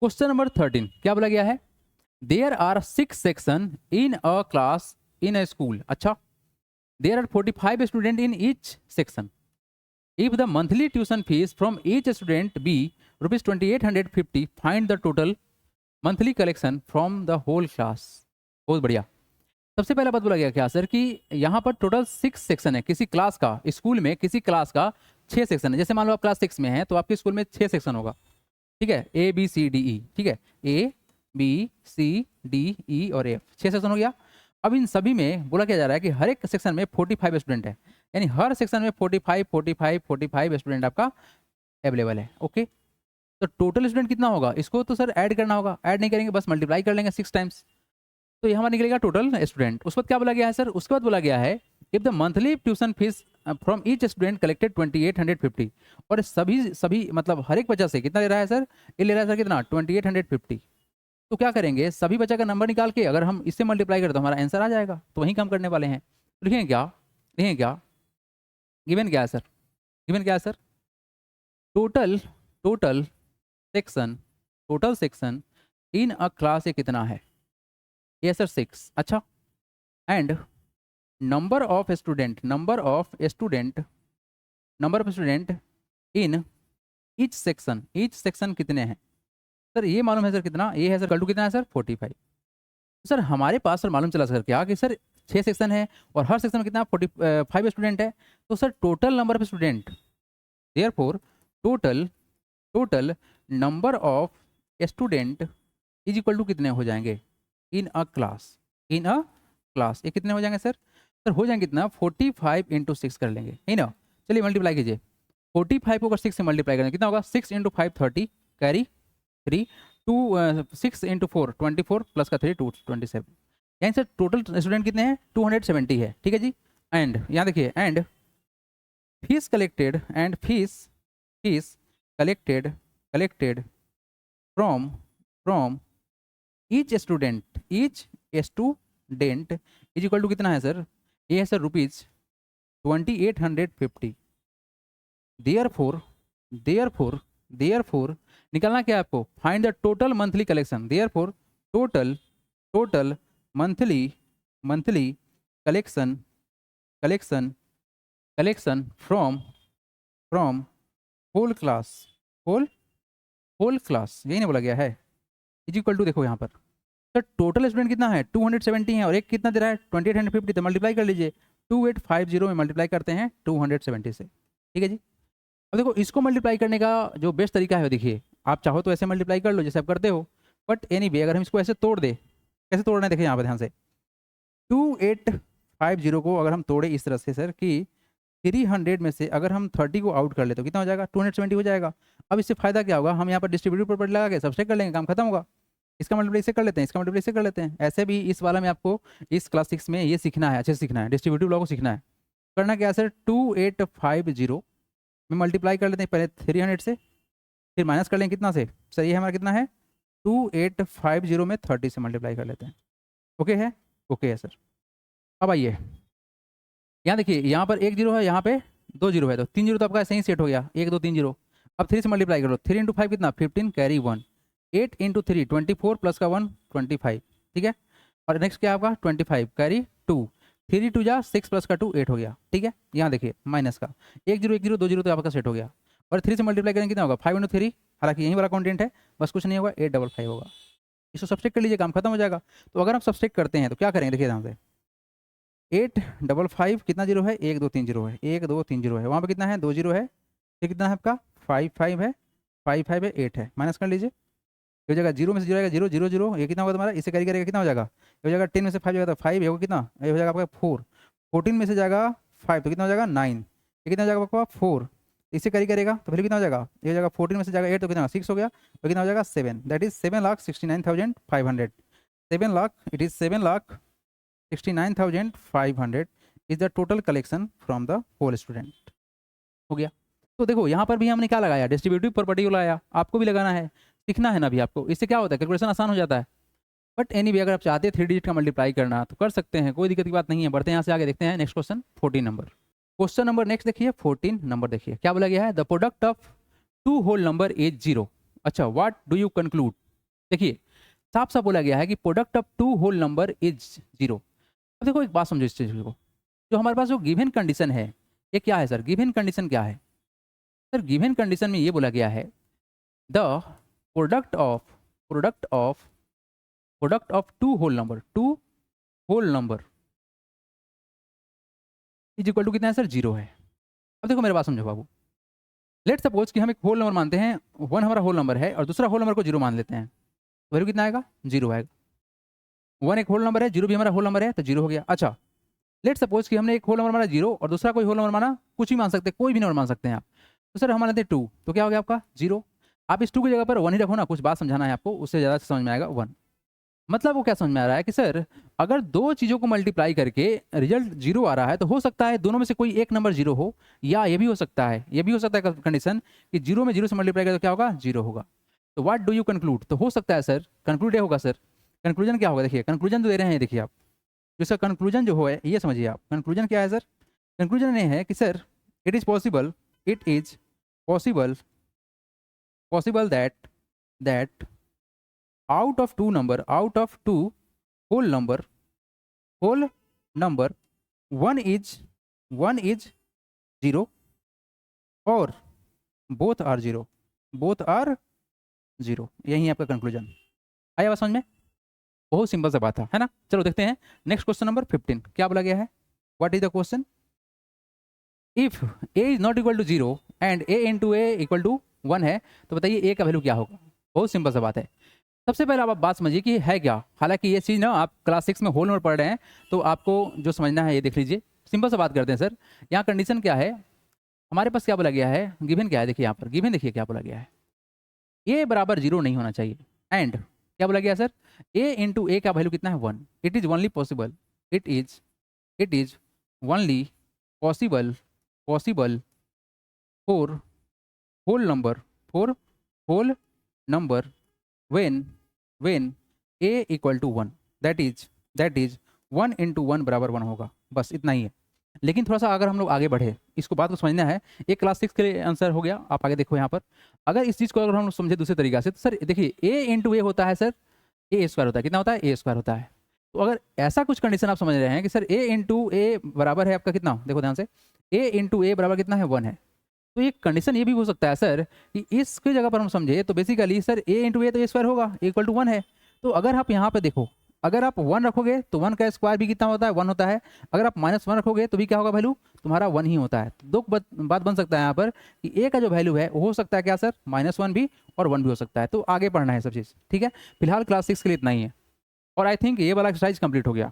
Question number 13 क्या बोला गया है? There are 6 section in a class in a school. अच्छा, there are 45 student in each section. If the monthly tuition fee from each student be ₹2850, find the total monthly collection from the whole class. बहुत बढ़िया। सबसे पहला बात बोला गया क्या sir कि यहाँ पर टोटल 6 सेक्शन है किसी क्लास का, स्कूल में किसी क्लास का 6 सेक्शन है। जैसे मान लो आप क्लास 6 में हैं तो आपके स्कूल में 6 सेक्शन होगा, ठीक है, A B C D E, ठीक है, A B C D E और एफ, 6 सेक्शन हो गया। अब इन सभी में बोला क्या जा रहा है कि हर एक सेक्शन में 45 स्टूडेंट है, यानी हर सेक्शन में 45 स्टूडेंट आपका अवेलेबल है। ओके, तो टोटल स्टूडेंट कितना होगा, इसको तो सर ऐड करना होगा, ऐड नहीं करेंगे बस मल्टीप्लाई कर लेंगे 6 टाइम्स, तो ये हमारा निकलेगा टोटल स्टूडेंट। उसके बाद क्या बोला गया है सर, उसके बाद बोला गया है if the monthly tuition fee from each student collected 2850, और सभी मतलब हर एक बच्चा से कितना ले रहा है सर, ये ले रहा है सर कितना 2850। तो क्या करेंगे, सभी बच्चा का नंबर निकाल के अगर हम इससे मल्टीप्लाई करें तो हमारा आंसर आ जाएगा, तो वहीं काम करने वाले हैं। तो लिखेंगे क्या, लिखेंगे क्या, गिवन क्या है सर, गिवन क्या है sir, total total section, total section in a class ये कितना है, ये सर 6। अच्छा, and number of student, number of student, number of student in each section, each section कितने हैं सर, ये मालूम है सर कितना, ये है सर कल टू कितना है सर 45। सर हमारे पास सर मालूम चला सर क्या कि सर 6 सेक्शन है और हर सेक्शन में कितना 45 स्टूडेंट है, तो sir total number of student, therefore total total number of student is equal to कितने हो जाएंगे इन a class, in a class, ये कितने हो जाएंगे सर, सर हो जाएंगे कितना 45 इंटू 6 कर लेंगे, है ना। चलिए मल्टीप्लाई कीजिए, 45 को अगर 6 से मल्टीप्लाई करें कितना होगा, 6 इंटू 5 30, कैरी 3, 6 इंटू 4 24 प्लस का 3 227, यानी सर टोटल स्टूडेंट कितने हैं 270 है, ठीक है जी। एंड यहाँ देखिए, and fees collected, and fees collected collected from from each student is equal to कितना है सर, ये है सर ₹2850। देयरफॉर देयरफॉर देयरफॉर निकालना क्या है आपको, find the total monthly collection, therefore total total monthly monthly collection collection collection from from whole class, whole whole class, यही ना बोला गया है, इज इक्वल टू, देखो यहाँ पर सर टोटल स्टूडेंट कितना है 270 है और एक कितना दे रहा है 2850, तो मल्टीप्लाई कर लीजिए, 2850 में मल्टीप्लाई करते हैं 270 से, ठीक है जी। अब देखो इसको मल्टीप्लाई करने का जो बेस्ट तरीका है, देखिए आप चाहो तो ऐसे मल्टीप्लाई कर लो जैसे आप करते हो, बट एनीवे अगर हम इसको ऐसे तोड़ दे, कैसे तोड़ना है देखिए यहाँ पर ध्यान से, 2850 को अगर हम तोड़े इस तरह से सर कि 300 में से अगर हम 30 को आउट कर ले तो कितना हो जाएगा 270 हो जाएगा। अब इससे फायदा क्या होगा, हम यहाँ पर डिस्ट्रीब्यूटिव प्रॉपर्टी लगा के सब्सट्रैक्ट कर लेंगे, काम खत्म होगा। इसका मल्टीप्लाई से कर लेते हैं, इसका मल्टीप्लाई से कर लेते हैं, ऐसे भी इस वाला में आपको इस क्लास 6 में ये सीखना है, अच्छे से सीखना है, डिस्ट्रीब्यूटिव लॉ को सीखना है। करना क्या है सर, 2850 में मल्टीप्लाई कर लेते हैं पहले 300 से, फिर माइनस कर लेंगे कितना से सर, ये हमारा कितना है 2850 में 30 से मल्टीप्लाई कर लेते हैं। ओके है, ओके है सर। अब आइए यहाँ देखिए, यहाँ पर 1 0 है, यहाँ पे 2 0 है, तो 3 0 तो आपका ऐसे ही सेट हो गया, 1 2 3 0। अब 3 से मल्टीप्लाई कर लो, 3 इंटू 5 कितना 15, कैरी 1, 8 इंटू 3 24 प्लस का 1 25, ठीक है। और नेक्स्ट क्या आपका 25 कैरी 2, 3 2 जा 6 प्लस का 2 8 हो गया, ठीक है। यहाँ देखिए माइनस का 1 0 1 0 2 0 तो आपका सेट हो गया, और 3 से मल्टीप्लाई करेंगे कितना होगा 5 इंटू 3, हालांकि यही वाला कॉन्टेंट है, बस कुछ नहीं होगा 855 होगा। इसको सब्सट्रैक्ट कर लीजिए, काम खत्म हो जाएगा। तो अगर हम सब्सट्रैक्ट करते हैं तो क्या करेंगे, देखिए ध्यान से, 855 कितना जीरो है 1 2 3 0 है, 1 2 3 0 है, वहाँ पे कितना है 2 0 है, ये कितना है आपका 5 5 है, 5 5 है 8 है, माइनस कर लीजिए, ये हो जाएगा 0 में से 0 आएगा 0 0 0, ये कितना होगा तुम्हारा, इसे कैरी करेगा कितना हो जाएगा, ये हो जाएगा 10 में से 5 जाएगा तो 5, ये होगा कितना, ये हो जाएगा आपका 4, 14 में से जाएगा 5 तो कितना हो जाएगा 9, ये कितना हो जाएगा आपका 4, इसे कैरी करेगा तो फिर कितना हो जाएगा, ये हो जाएगा 14 में से जाएगा 8 तो कितना 6 हो गया, तो कितना हो जाएगा 7, that is 7,69,500, 7 lakh, it is 7,69,500 is the total collection from the whole student. हो गया। तो देखो यहाँ पर भी हमने क्या लगाया, डिस्ट्रीब्यूटिव प्रॉपर्टी को लगाया, आपको भी लगाना है, सीखना है ना भी आपको, इससे क्या होता है कैलकुलेशन आसान हो जाता है। बट एनीवे अगर आप चाहते हैं 3 डिजिट का मल्टीप्लाई करना तो कर सकते हैं, कोई दिक्कत की बात नहीं है। बढ़ते हैं यहाँ से आगे, देखते हैं next question 14 number. Question number next देखिए 14 नंबर, देखिए क्या बोला गया है, the product of 2 whole number is 0। अच्छा, व्हाट डू यू कंक्लूड, देखिए साफ साफ बोला गया है कि product of two whole number is 0। अब देखो एक बात समझो इस चीज को, जो हमारे पास जो गिवन कंडीशन है ये क्या है सर? गिवन कंडीशन क्या है सर? गिवन कंडीशन में ये बोला गया है the product of product of product of two whole number is equal to कितना है सर? 0 है। अब देखो मेरे बात समझो बाबू, लेट सपोज कि हम एक होल नंबर मानते हैं, 1 हमारा होल नंबर है और दूसरा होल नंबर को 0 मान लेते हैं, तो वैल्यू कितना आएगा? 0 आएगा। 1 एक होल नंबर है, 0 भी हमारा होल नंबर है, तो 0 हो गया। अच्छा लेट सपोज कि हमने एक होल नंबर माना 0 और दूसरा कोई होल नंबर माना, कुछ भी मान सकते हैं, कोई भी नंबर मान सकते हैं आप। तो सर हम मानते हैं 2, तो क्या हो गया आपका? 0। आप इस 2 की जगह पर 1 ही रखो ना, कुछ बात समझाना है आपको, उससे ज़्यादा समझ में आएगा 1। मतलब वो क्या समझ में आ रहा है कि सर अगर दो चीज़ों को मल्टीप्लाई करके रिजल्ट 0 आ रहा है तो हो सकता है दोनों में से कोई एक नंबर 0 हो, या ये भी हो सकता है, ये भी हो सकता है कंडीशन कि 0 में 0 से मल्टीप्लाई करें तो क्या होगा? 0 होगा। तो व्हाट डू यू कंक्लूड? तो हो सकता है सर कंक्लूड ये होगा सर, कंक्लूजन क्या होगा? देखिए कंक्लूजन जो दे रहे हैं, देखिए आप इसका कंक्लूजन जो है ये समझिए आप, कंक्लूजन क्या है सर? कंक्लूजन ये है कि sir it is possible that out of two whole number one is 0 और both are 0, यही है आपका कंक्लूजन। आया बात समझ में? बहुत सिंपल सा बात था, है ना? चलो देखते हैं नेक्स्ट क्वेश्चन नंबर 15 क्या बोला गया है। What is the question? If a is not equal to 0 and a into a equal to 1 है, तो बताइए a का वैल्यू क्या होगा? बहुत सिंपल सा बात है। सबसे पहले आप बात समझिए कि है क्या। हालांकि ये चीज़ ना आप क्लास 6 में होल नंबर पढ़ रहे हैं, तो आपको जो समझना है ये देख लीजिए। सिंपल सा बात करते हैं सर। यहाँ कंडीशन क्या है हमारे पास? क्या बोला गया है? गिवन क्या है? देखिए यहाँ पर गिवन देखिए क्या बोला गया है, ए बराबर 0 नहीं होना चाहिए। एंड क्या बोला गया सर? ए इंटू ए का वैल्यू कितना है? 1। It is only possible for whole number when a equal to 1, that is 1 into 1 बराबर 1 होगा। बस इतना ही है। लेकिन थोड़ा सा अगर हम लोग आगे बढ़े, इसको बात को समझना है। एक क्लास 6 के लिए आंसर हो गया, आप आगे देखो यहाँ पर। अगर इस चीज़ को अगर हम लोग समझे दूसरे तरीका से, तो सर देखिए a इंटू ए होता है सर, ए स्क्वायर होता है। कितना होता है? ए स्क्वायर होता है। तो अगर ऐसा कुछ कंडीशन आप समझ रहे हैं कि सर a इंटू ए बराबर है आपका कितना, देखो ध्यान से, a इंटू ए बराबर कितना है? 1 है। तो ये कंडीशन ये भी हो सकता है सर कि इसकी जगह पर हम समझे तो बेसिकली सर a इंटू ए तो ए स्क्वायर होगा, इक्वल टू 1 है। तो अगर आप यहाँ पे देखो, अगर आप 1 रखोगे तो 1 का स्क्वायर भी कितना होता है? 1 होता है। अगर आप -1 रखोगे तो भी क्या होगा? वैल्यू तुम्हारा 1 ही होता है। तो दो बात बन सकता है यहाँ पर कि a का जो वैल्यू है वो हो सकता है क्या सर? -1 भी और 1 भी हो सकता है। तो आगे पढ़ना है सब चीज़, ठीक है। फिलहाल क्लास 6 के लिए इतना ही है और आई थिंक ये वाला एक्सरसाइज कंप्लीट हो गया।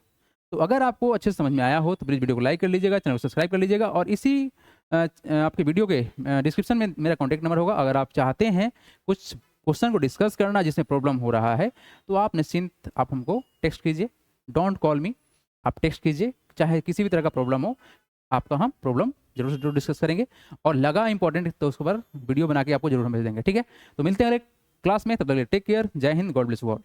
तो अगर आपको अच्छे से समझ में आया हो तो प्लीज़ वीडियो को लाइक कर लीजिएगा, चैनल को सब्सक्राइब कर लीजिएगा और इसी आपके वीडियो के डिस्क्रिप्शन में मेरा कॉन्टैक्ट नंबर होगा। अगर आप चाहते हैं कुछ क्वेश्चन को डिस्कस करना जिसमें प्रॉब्लम हो रहा है, तो आप निश्चिंत आप हमको टेक्स्ट कीजिए, डोंट कॉल मी, आप टेक्स्ट कीजिए। चाहे किसी भी तरह का प्रॉब्लम हो, आपका हम प्रॉब्लम जरूर से जरूर डिस्कस करेंगे और लगा इंपॉर्टेंट तो उसके ऊपर वीडियो बना के आपको जरूर भेज देंगे, ठीक है। तो मिलते हैं अगले क्लास में, तब तक टेक केयर, जय Hind, God bless you all.